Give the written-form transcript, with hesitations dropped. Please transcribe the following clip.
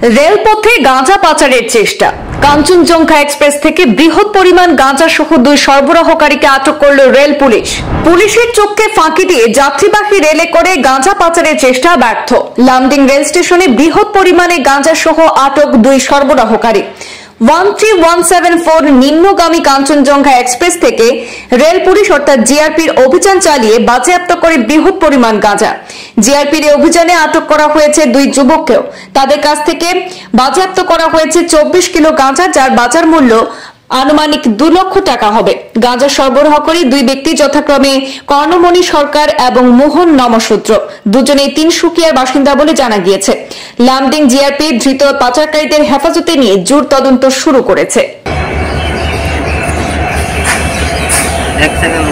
রেলপথে গাঁজা পাচারের চেষ্টা। কাঞ্চনজঙ্ঘা এক্সপ্রেস থেকে বৃহৎ পরিমাণ গাঁজা সহ 2 সরবরাহকারীকে আটক করল রেল পুলিশ। পুলিশের চোখকে ফাঁকি দিয়ে যাত্রীবাহী রেলে করে গাঁজা পাচারের চেষ্টা ব্যর্থ। লামডিং রেল স্টেশনে বৃহৎ পরিমাণে গাঁজা সহ আটক 2 সরবরাহকারী। 13174 নিম্নগামী কাঞ্চনজঙ্ঘা এক্সপ্রেস থেকে রেল পুলিশ অর্থাৎ জিআরপির অভিযান চালিয়ে বাজেয়াপ্ত করে বৃহৎ পরিমাণ গাঁজা। জিআরপির অভিযানে আটক করা হয়েছে 2 যুবককেও। তাদের কাছ থেকে বাজেয়াপ্ত করা হয়েছে 24 কিলো গাঁজা, যার বাজার মূল্য আনুমানিক 2 লক্ষ টাকা হবে। গাঁজা সরবরাহকারী 2 ব্যক্তি যথাক্রমে কর্ণমণি সরকার এবং মোহন নমশূদ্র, দুজনেই তিনসুকিয়ার বাসিন্দা বলে জানা গিয়েছে। লামডিং জিআরপি ধৃত পাচারকারীদের হেফাজতে নিয়ে জোর তদন্ত শুরু করেছে। এক সেকেন্ড